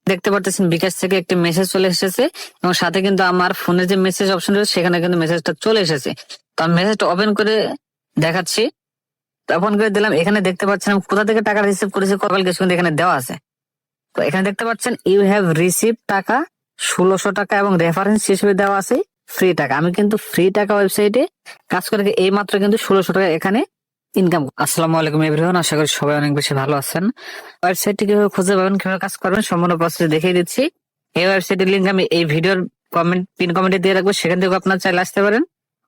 দেখতে পারতেছেন বিকাশ থেকে একটি মেসেজ চলে এসেছে এবং সাথে কিন্তু আমার ফোনের যে মেসেজ অপশন রয়েছে সেখানে কিন্তু মেসেজটা চলে এসেছে। তো আমি মেসেজটা ওপেন করে দেখাচ্ছি। ওপেন করে দিলাম, এখানে দেখতে পাচ্ছেন আমি কোথা থেকে টাকা রিসিভ করেছি কল কিছু কিন্তু এখানে দেওয়া আছে। তো এখানে দেখতে পাচ্ছেন ইউ হ্যাভ রিসিভ টাকা 1600 টাকা এবং রেফারেন্স হিসেবে দেওয়া আছে ফ্রি টাকা। আমি কিন্তু ফ্রি টাকা ওয়েবসাইটে কাজ করে এই মাত্র কিন্তু 1600 টাকা এখানে ইনকাম। আসসালামু আলাইকুম এভরিওয়ান, আশা করি সবাই অনেক বেশি ভালো আছেন। ওয়েবসাইটটি কিভাবে খুঁজে পাবেন, কিভাবে কাজ করবেন সম্পূর্ণ প্রসেস দেখিয়ে দিচ্ছি। এই ওয়েবসাইটের লিঙ্ক আমি এই ভিডিওর পিন কমেন্টে দিয়ে রাখবো, সেখান থেকে আপনার চাইলে আসতে পারেন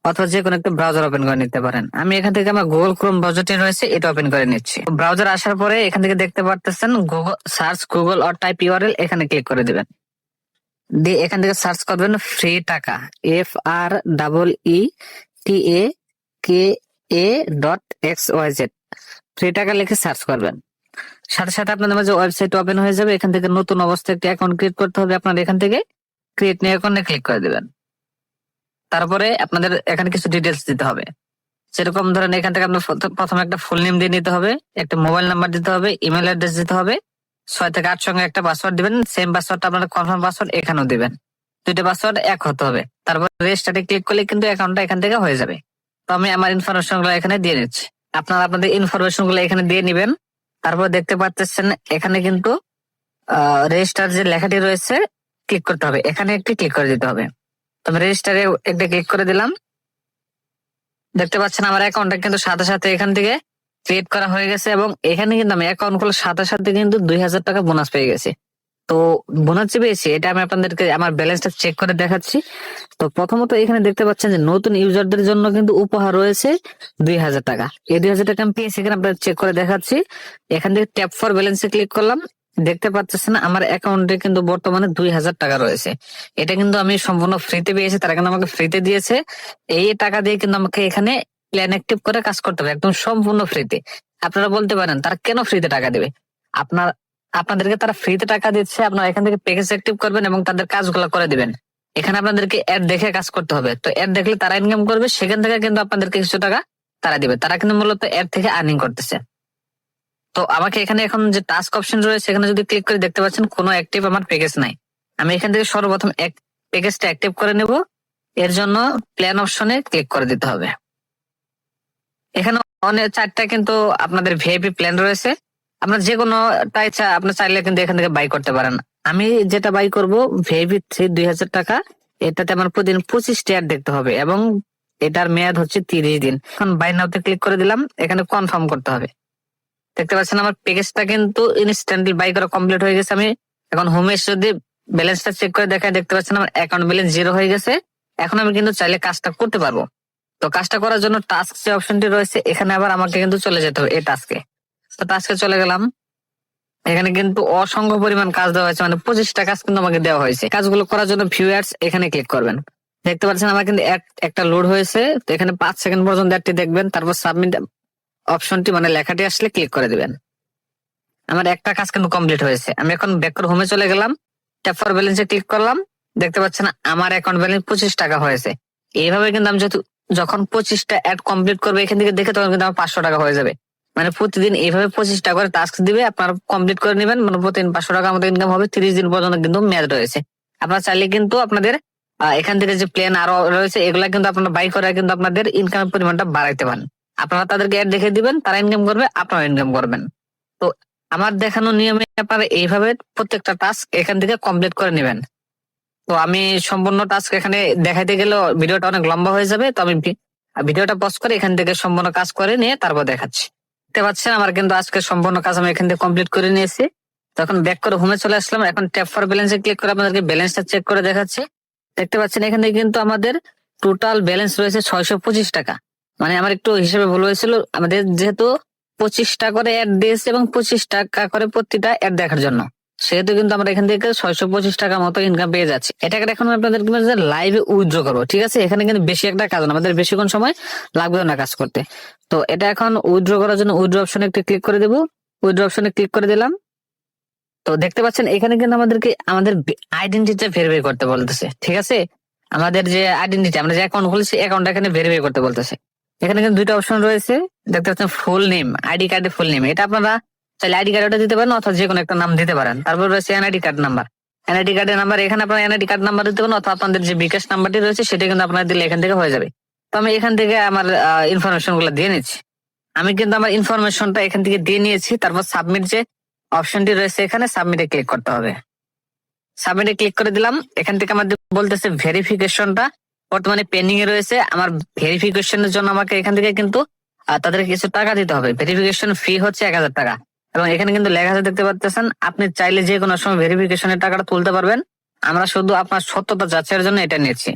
অথবা যে কোনো একটা ব্রাউজার ওপেন করে নিতে পারেন। আমি এখান থেকে আমার গুগল ক্রোম ব্রাউজারটি রয়েছে এটা ওপেন করে নিচ্ছি। ব্রাউজার আসার পরে এখান থেকে দেখতে পারতেছেন Google search Google or type URL, এখানে ক্লিক করে দিবেন। দিয়ে এখান থেকে সার্চ করবেন ফ্রি টাকা, FREETAKA.XYZ, ফ্রি টাকা লিখে সার্চ করবেন। সাথে সাথে আপনাদের মাঝে ওয়েবসাইট ওপেন হয়ে যাবে। এখান থেকে নতুন অবস্থায় একটি অ্যাকাউন্ট ক্রিয়েট করতে হবে। আপনার এখান থেকে ক্রিয়েট নিউ অ্যাকাউন্টে ক্লিক করে দিবেন। তারপরে আপনাদের এখানে কিছু ডিটেলস দিতে হবে, যেরকম ধরেন এখান থেকে আপনার প্রথমে একটা ফুল নেম দিয়ে নিতে হবে, একটা মোবাইল নাম্বার দিতে হবে, ইমেল অ্যাড্রেস দিতে হবে, 6 থেকে 8 সঙ্গে একটা পাসওয়ার্ড দিবেন। সেম পাসওয়ার্ডটা আপনার কনফার্ম পাসওয়ার্ড এখানেও দিবেন, দুইটা পাসওয়ার্ড এক হতে হবে। তারপর রেজিস্টারে ক্লিক করলে কিন্তু অ্যাকাউন্টটা এখান থেকে হয়ে যাবে। তো আমি আমার ইনফরমেশন গুলো এখানে দিয়ে নিচ্ছি, আপনারা আপনাদের ইনফরমেশন গুলো এখানে দিয়ে নিবেন। তারপর দেখতে পাচ্ছেন এখানে কিন্তু রেজিস্টার যে লেখাটি রয়েছে ক্লিক করতে হবে, এখানে একটি ক্লিক করে দিতে হবে। তো আমি রেজিস্টারে একটা ক্লিক করে দিলাম। দেখতে পাচ্ছেন আমার অ্যাকাউন্টটা কিন্তু সাথে সাথে এখান থেকে ক্রিয়েট করা হয়ে গেছে এবং এখানে কিন্তু আমি অ্যাকাউন্ট খোলার সাথে সাথে কিন্তু 2000 টাকা বোনাস পেয়ে গেছি। তো বোনাস যে পেয়েছি এটা আমি আপনাদেরকে আমার ব্যালেন্সটা চেক করে দেখাচ্ছি। তো প্রথমত এখানে দেখতে পাচ্ছেন যে নতুন ইউজারদের জন্য কিন্তু উপহার রয়েছে 2000 টাকা। এই 2000 টাকা আমি পেয়েছি, এখানে আপনাদের চেক করে দেখাচ্ছি। এখান থেকে ট্যাপ ফর ব্যালেন্সে ক্লিক করলাম, দেখতে পাচ্ছেন আমার অ্যাকাউন্টে কিন্তু বর্তমানে 2000 টাকা রয়েছে। এটা কিন্তু আমি সম্পূর্ণ ফ্রিতে পেয়েছি, তারা কিন্তু আমাকে ফ্রিতে দিয়েছে। এই টাকা দিয়ে কিন্তু আমাকে এখানে প্ল্যান অ্যাক্টিভ করে কাজ করতে হবে একদম সম্পূর্ণ ফ্রিতে। আপনারা বলতে পারেন তারা কেন ফ্রিতে টাকা দেবে? আপনাদেরকে তারা ফ্রিতে টাকা দিচ্ছে, আপনারা এখান থেকে প্যাকেজ অ্যাক্টিভ করবেন এবং তাদের কাজগুলো করে দিবেন। এখানে আপনাদেরকে অ্যাড দেখে কাজ করতে হবে। তো অ্যাড দেখলে তারা ইনকাম করবে, সেখান থেকে কিন্তু আপনাদেরকে কিছু টাকা তারা দিবে। তারা কিন্তু মূলত অ্যাড থেকে আর্নিং করতেছে। তো আমাকে এখানে এখন যে টাস্ক অপশন রয়েছে এখানে যদি ক্লিক করে দেখতে পাচ্ছেন কোনো অ্যাক্টিভ আমার প্যাকেজ নাই। আমি এখান থেকে সর্বপ্রথম প্যাকেজটা অ্যাক্টিভ করে নেব। এর জন্য প্ল্যান অপশনে ক্লিক করে দিতে হবে। এখানে অনেক 4টা কিন্তু আপনাদের ভিআইপি প্ল্যান রয়েছে, আপনার যে কোনো আপনার চাইলে কিন্তু এখান থেকে বাই করতে পারেন। আমি যেটা বাই করব ভিআইপি 3 2000 টাকা, এটাতে আমার প্রতিদিন 25টা অ্যাড দেখতে হবে এবং এটার মেয়াদ হচ্ছে 30 দিন। এখন বাই নাওতে ক্লিক করে দিলাম, এখানে কনফার্ম করতে হবে। দেখতে পাচ্ছেন আমার প্যাকেজটা কিন্তু ইনস্ট্যান্টলি বাই করা কমপ্লিট হয়ে গেছে। আমি এখন হোমে এসে যদি ব্যালেন্সটা চেক করে দেখায় দেখতে পাচ্ছেন আমার অ্যাকাউন্ট ব্যালেন্স 0 হয়ে গেছে। এখন আমি কিন্তু চাইলে কাজটা করতে পারবো। তো কাজটা করার জন্য টাস্ক যে অপশনটি রয়েছে এখানে আবার আমাকে কিন্তু চলে যেতে হবে এই টাস্কে। তো টাস্কে চলে গেলাম, এখানে কিন্তু অসংখ্য পরিমাণ কাজ দেওয়া হয়েছে, মানে 25টা কাজ কিন্তু আমাকে দেওয়া হয়েছে। কাজগুলো করার জন্য ভিউয়ার্স এখানে ক্লিক করবেন। দেখতে পাচ্ছেন আমার কিন্তু একটা লোড হয়েছে। তো এখানে 5 সেকেন্ড পর্যন্ত অ্যাডটি দেখবেন, তারপর সাবমিট অপশনটি মানে লেখাটি আসলে ক্লিক করে দিবেন। আমার একটা কাজ কিন্তু কমপ্লিট হয়েছে। আমি এখন ব্যাক করে হোমে চলে গেলাম, ট্যাপ ফর ব্যালেন্সে ক্লিক করলাম। দেখতে পাচ্ছেন আমার অ্যাকাউন্ট ব্যালেন্স 25 টাকা হয়েছে। এইভাবে কিন্তু আমি যখন 25টা অ্যাড কমপ্লিট করবে এখান থেকে দেখে তখন কিন্তু আমার 500 টাকা হয়ে যাবে। মানে প্রতিদিন এইভাবে 25টা করে টাস্ক দিবে, আপনারা কমপ্লিট করে নেবেন, মানে প্রতিদিন 500 টাকা মতো ইনকাম হবে। 30 দিন পর্যন্ত কিন্তু মেয়াদ রয়েছে। আপনারা চাইলে কিন্তু আপনাদের এখান থেকে যে প্ল্যান আরো রয়েছে এগুলা কিন্তু আপনারা বাই করে কিন্তু আপনাদের ইনকামের পরিমাণটা বাড়াইতে পারেন। আপনারা তাদেরকে অ্যাড দেখে দিবেন, তারা ইনকাম করবে, আপনারা ইনকাম করবেন। তো আমার দেখানো নিয়মে আপনারা এইভাবে প্রত্যেকটা টাস্ক এখান থেকে কমপ্লিট করে নেবেন। তো আমি সম্পূর্ণ টাস্ক এখানে দেখাইতে গেলে ভিডিওটা অনেক লম্বা হয়ে যাবে। তো আমি ভিডিওটা পজ করে এখান থেকে সম্পূর্ণ কাজ করে নিয়ে তারপর দেখাচ্ছি। দেখতে পাচ্ছেন আমার কিন্তু আজকে সম্পূর্ণ কাজ আমি এখান থেকে কমপ্লিট করে নিয়েছি। তখন ব্যাক করে হোমে চলে আসলাম। এখন ট্যাপ ফর ব্যালেন্সে ক্লিক করে আপনাদেরকে ব্যালেন্সটা চেক করে দেখাচ্ছি। দেখতে পাচ্ছেন এখানে কিন্তু আমাদের টোটাল ব্যালেন্স রয়েছে 625 টাকা। মানে আমার একটু হিসেবে ভুল হয়েছিল, আমাদের যেহেতু 25টা করে অ্যাড দিয়েছে এবং 25 টাকা করে প্রতিটা অ্যাড দেখার জন্য, সেহেতু কিন্তু আমরা এখান থেকে 625 টাকা মতো ইনকাম পেয়ে যাচ্ছি। এটাকে এখন আপনাদেরকে লাইভে উইথড্র করবো, ঠিক আছে? এখানে কিন্তু বেশি একটা কাজ না, আমাদের বেশিক্ষণ সময় লাগবে না কাজ করতে। তো এটা এখন উইথড্র করার জন্য উইথড্র অপশনে একটু ক্লিক করে দেবো। উইথড্র অপশনে ক্লিক করে দিলাম। তো দেখতে পাচ্ছেন এখানে কিন্তু আমাদেরকে আমাদের আইডেন্টিটিটা ভেরিফাই করতে বলতেছে, ঠিক আছে? আমাদের যে আইডেন্টিটি, আমরা যে অ্যাকাউন্ট খুলেছি অ্যাকাউন্ট এখানে ভেরিফাই করতে বলতেছে। এখানে কিন্তু 2টা অপশন রয়েছে, দেখতে পাচ্ছেন ফুল নেম, আইডি কার্ডে ফুল নেম। এটা আপনারা তাহলে আইডি কার্ড ওটা দিতে পারেন অথবা যে কোনো একটা নাম দিতে পারেন। তারপর রয়েছে এনআইডি কার্ড নাম্বার। এনআইডি কার্ডের নাম্বার এখানে আপনার এনআইডি কার্ড নাম্বার দিতে পারেন অথবা আপনাদের যে বিকাশ নাম্বারটি রয়েছে সেটা কিন্তু আপনার দিলে এখান থেকে হয়ে যাবে। তো আমি এখান থেকে আমার ইনফরমেশন গুলো দিয়ে নিচ্ছি। আমি কিন্তু আমার ইনফরমেশনটা এখান থেকে দিয়ে নিয়েছি। তারপর সাবমিট যে অপশনটি রয়েছে এখানে সাবমিটে ক্লিক করতে হবে। সাবমিটে ক্লিক করে দিলাম। এখান থেকে আমাদের বলতেছে ভেরিফিকেশনটা বর্তমানে পেন্ডিং এ রয়েছে। আমার ভেরিফিকেশনের জন্য আমাকে এখান থেকে কিন্তু তাদেরকে কিছু টাকা দিতে হবে। ভেরিফিকেশন ফি হচ্ছে 1000 টাকা। এবং এখানে কিন্তু লেখা আছে দেখতে পাচ্ছেন, আপনি চাইলে যে কোনো সময় ভেরিফিকেশনের টাকাটা তুলতে পারবেন। আমরা শুধু আপনার সত্যতা যাচাইয়ের জন্য এটা নিচ্ছি।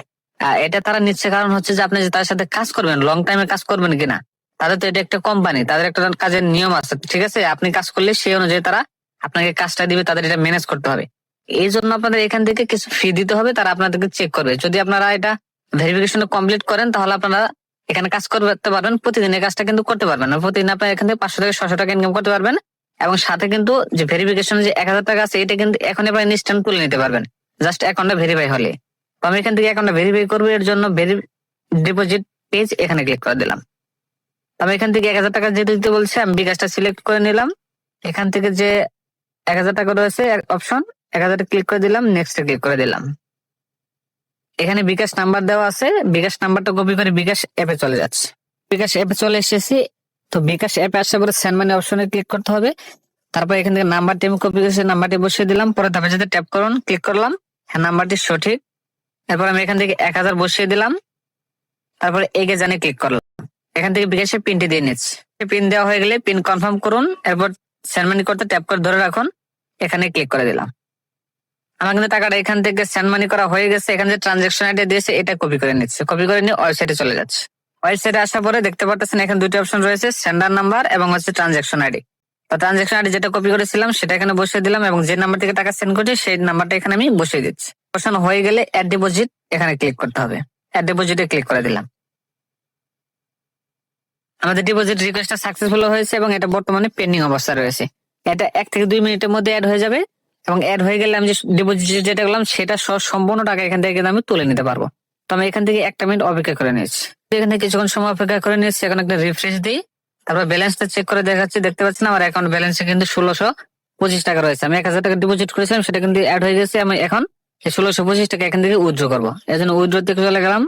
এটা তারা নিচ্ছে কারণ হচ্ছে যে আপনি যে তার সাথে কাজ করবেন, লং টাইমে কাজ করবেন কিনা। তাদের তো এটা একটা কোম্পানি, তাদের একটা কাজের নিয়ম আছে, ঠিক আছে? আপনি কাজ করলে সেই অনুযায়ী তারা আপনাকে কাজটা দিবে, তাদের এটা ম্যানেজ করতে হবে। এই জন্য আপনাদের এখান থেকে কিছু ফি দিতে হবে, তারা আপনাদেরকে চেক করবে। যদি আপনারা এটা ভেরিফিকেশন কমপ্লিট করেন তাহলে আপনারা এখানে কাজ করতে পারবেন। প্রতিদিন এই কাজটা কিন্তু করতে পারবেন না। প্রতিদিন আপনার এখান থেকে 500 থেকে 600 টাকা ইনকাম করতে পারবেন। এবং সাথে কিন্তু যে ভেরিফিকেশন যে 1000 টাকা আছে এটা কিন্তু এখন আপনার ইনস্ট্যান্ট তুলে নিতে পারবেন, জাস্ট অ্যাকাউন্টটা ভেরিফাই হলে। তো আমি এখান থেকে অ্যাকাউন্টটা ভেরিফাই করবো, এর জন্য ডিপোজিট পেজ এখানে ক্লিক করে দিলাম। আমি এখান থেকে 1000 টাকা যেতে দিতে বলছে, আমি বিকাশটা সিলেক্ট করে নিলাম। এখান থেকে যে 1000 টাকা রয়েছে অপশন, 1000 ক্লিক করে দিলাম, নেক্সট ক্লিক করে দিলাম। এখানে বিকাশ নাম্বার দেওয়া আছে, বিকাশ নাম্বারটা কপি করে বিকাশ অ্যাপে চলে যাচ্ছে। বিকাশ অ্যাপে চলে এসেছি। তো বিকাশ অ্যাপে আসার পরে সেন্ড মানি অপশনে ক্লিক করতে হবে। তারপর এখান থেকে নাম্বারটি আমি কপি করে নাম্বারটি বসিয়ে দিলাম। পরে ধাপে যেতে ট্যাপ করুন, ক্লিক করলাম, হ্যাঁ নাম্বারটি সঠিক। এরপর আমি এখান থেকে 1000 বসিয়ে দিলাম। তারপরে এগে জানে ক্লিক করলাম। এখান থেকে বিকাশের পিনটি দিয়ে নিচ্ছি। পিন দেওয়া হয়ে গেলে পিন কনফার্ম করুন। এরপর সেন্ড মানি করতে ট্যাপ করে ধরে রাখুন, এখানে ক্লিক করে দিলাম। আমার কিন্তু টাকাটা এখান থেকে সেন্ড মানি করা হয়ে গেছে। এখানে যে ট্রানজাকশন আইডি দিয়েছে এটা কপি করে নিচ্ছে। কপি করে নিয়ে ওয়েবসাইটে চলে যাচ্ছে। ওয়েবসাইটে আসার পরে দেখতে পাচ্ছেন এখানে দুটো অপশন রয়েছে, সেন্ডার নাম্বার এবং হচ্ছে ট্রানজাকশন আইডি। তো ট্রানজাকশন আইডি যেটা কপি করেছিলাম সেটা এখানে বসিয়ে দিলাম এবং যে নাম্বার থেকে টাকা সেন্ড করছি সেই নাম্বারটা এখানে আমি বসিয়ে দিচ্ছি। বসানো হয়ে গেলে অ্যাড ডিপোজিট এখানে ক্লিক করতে হবে। অ্যাড ডিপোজিটে ক্লিক করে দিলাম। আমাদের ডিপোজিট রিকোয়েস্টটা সাকসেসফুল হয়েছে এবং এটা বর্তমানে পেন্ডিং অবস্থা রয়েছে। এটা 1 থেকে 2 মিনিটের মধ্যে অ্যাড হয়ে যাবে এবং অ্যাড হয়ে গেলে আমি যে ডিপোজিট যেটা করলাম সেটা সম্পূর্ণ টাকা এখান থেকে কিন্তু আমি তুলে নিতে পারবো। তো আমি এখান থেকে 1 মিনিট অপেক্ষা করে নিয়েছি। এখান থেকে কিছুক্ষণ সময় অপেক্ষা করে নিয়েছি। এখন একটা রিফ্রেশ দিই, তারপর ব্যালেন্সটা চেক করে দেখাচ্ছি। দেখতে পাচ্ছেন আমার অ্যাকাউন্ট ব্যালেন্সে কিন্তু 1625 টাকা রয়েছে। আমি 1000 টাকা ডিপোজিট করেছিলাম, সেটা কিন্তু অ্যাড হয়ে গেছে। আমি এখন 1625 টাকা এখান থেকে উইথড্র করবো। এর জন্য উইথড্র থেকে চলে গেলাম।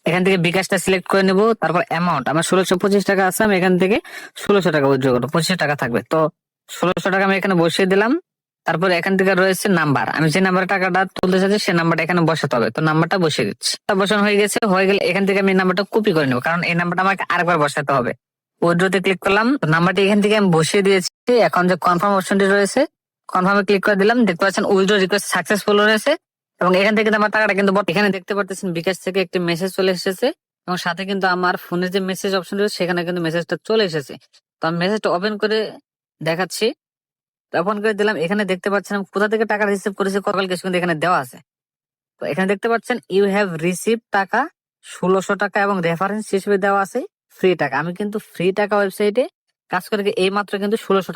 এখান থেকে বিকাশটা সিলেক্ট করে নেব। তারপর অ্যামাউন্ট আমার 1625 টাকা আছে, আমি এখান থেকে 1600 টাকা উইথড্র করবো। 25 টাকা থাকবে, তো 1600 টাকা আমি এখানে বসিয়ে দিলাম। তারপর এখান থেকে রয়েছে নাম্বার, আমি যে নাম্বারে টাকাটা তুলতে চাচ্ছি সেই নাম্বারটা এখানে বসাতে হবে। তো নাম্বারটা বসিয়ে দিচ্ছি। বসানো হয়ে গেছে। হয়ে গেলে এখান থেকে আমি নাম্বারটা কপি করে নেবো, কারণ এই নাম্বারটা আমাকে আরেকবার বসাতে হবে। উইথড্রতে ক্লিক করলাম, নাম্বারটি এখান থেকে আমি বসিয়ে দিয়েছি। এখন যে কনফার্ম অপশনটি রয়েছে কনফার্মে ক্লিক করে দিলাম। দেখতে পাচ্ছেন উইথড্র রিকোয়েস্ট সাকসেসফুল রয়েছে এবং এখান থেকে আমার টাকাটা কিন্তু এখানে দেখতে পাচ্ছেন বিকাশ থেকে একটি মেসেজ চলে এসেছে এবং সাথে কিন্তু আমার ফোনে যে মেসেজ অপশন রয়েছে সেখানে কিন্তু মেসেজটা চলে এসেছে। তো আমি মেসেজটা ওপেন করে দেখাচ্ছি। ওপেন করে দিলাম। এখানে দেখতে পাচ্ছেন আমি কোথা থেকে টাকা রিসিভ করেছি, কল কিছু কিন্তু এখানে দেওয়া আছে। তো এখানে দেখতে পাচ্ছেন ইউ হ্যাভ রিসিভ টাকা 1600 টাকা এবং রেফারেন্স হিসেবে দেওয়া আছে ফ্রি টাকা। আমি কিন্তু ফ্রি টাকা ওয়েবসাইটে কাজ করে এই মাত্র কিন্তু 1600